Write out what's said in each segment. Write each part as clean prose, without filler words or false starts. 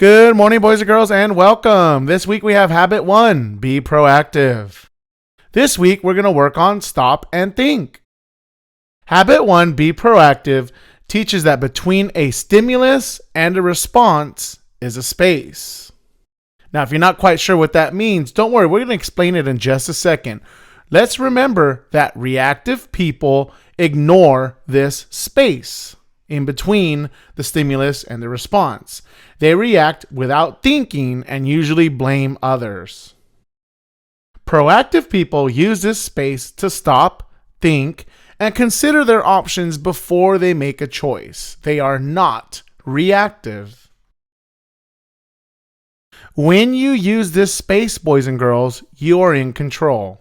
Good morning, boys and girls, and welcome. This week we have habit 1, be proactive. This week we're going to work on stop and think. Habit 1, be proactive, teaches that between a stimulus and a response is a space. Now, if you're not quite sure what that means, don't worry, we're going to explain it in just a second. Let's remember that reactive people ignore this space in between the stimulus and the response. They react without thinking and usually blame others. Proactive people use this space to stop, think, and consider their options before they make a choice. They are not reactive. When you use this space, boys and girls, you are in control.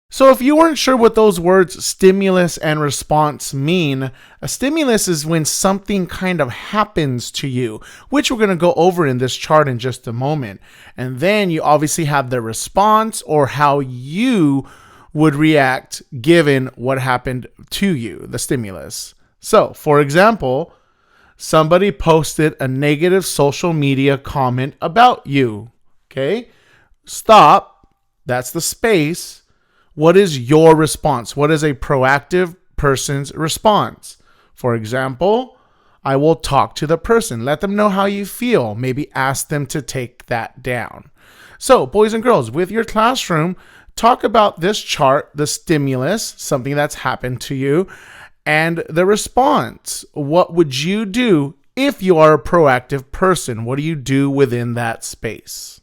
So if you weren't sure what those words stimulus and response mean, a stimulus is when something kind of happens to you, which we're going to go over in this chart in just a moment. And then you obviously have the response, or how you would react given what happened to you, the stimulus. So, for example, somebody posted a negative social media comment about you. Okay? Stop. That's the space. What is your response? What is a proactive person's response? For example, I will talk to the person. Let them know how you feel. Maybe ask them to take that down. So, boys and girls, with your classroom, talk about this chart, the stimulus, something that's happened to you, and the response. What would you do if you are a proactive person? What do you do within that space?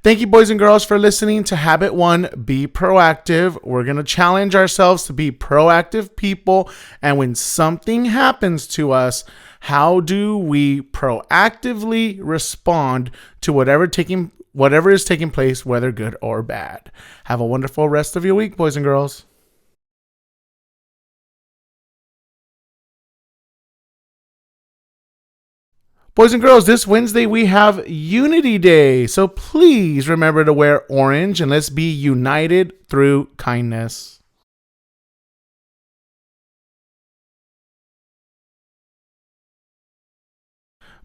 Thank you, boys and girls, for listening to Habit 1, Be Proactive. We're going to challenge ourselves to be proactive people. And when something happens to us, how do we proactively respond to whatever is taking place, whether good or bad? Have a wonderful rest of your week, boys and girls. Boys and girls, this Wednesday we have Unity Day, so please remember to wear orange and let's be united through kindness.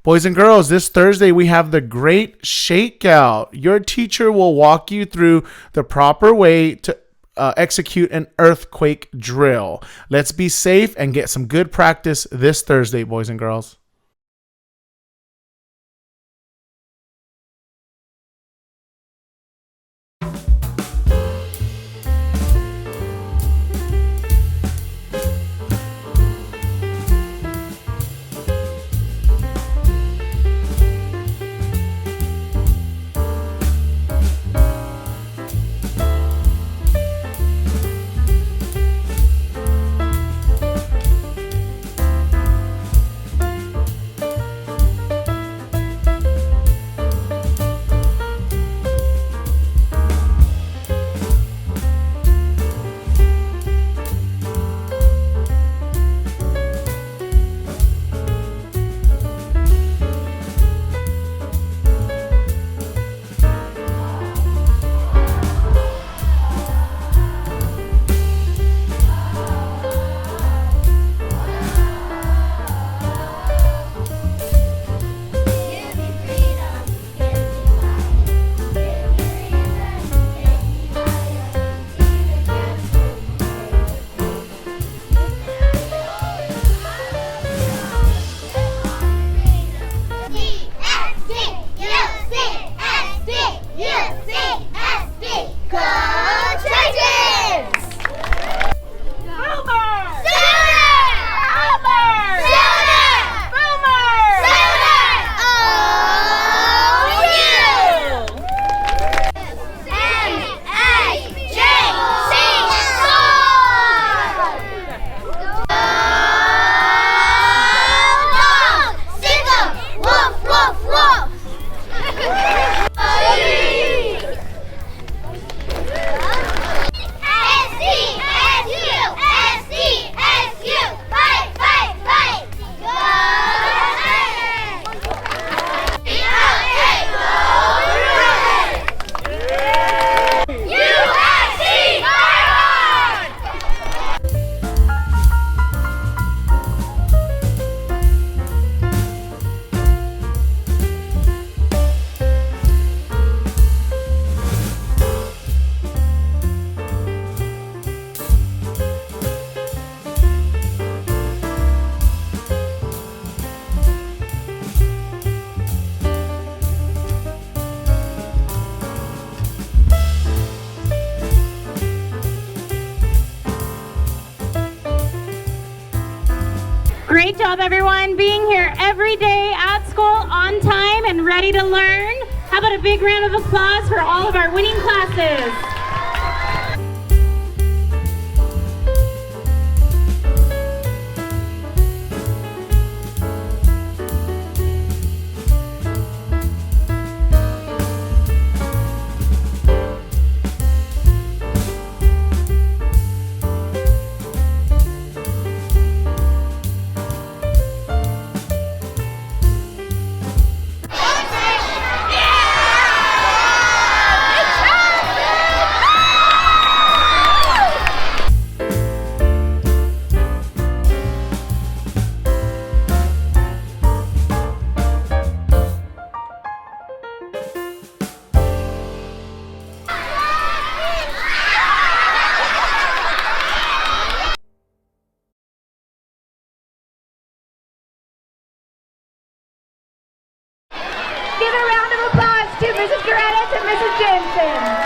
Boys and girls, this Thursday we have the Great Shakeout. Your teacher will walk you through the proper way to execute an earthquake drill. Let's be safe and get some good practice this Thursday, boys and girls. job, everyone, being here every day at school, on time, and ready to learn. How about a big round of applause for all of our winning classes? Give a round of applause to Mrs. Dorettes and Mrs. Jensen.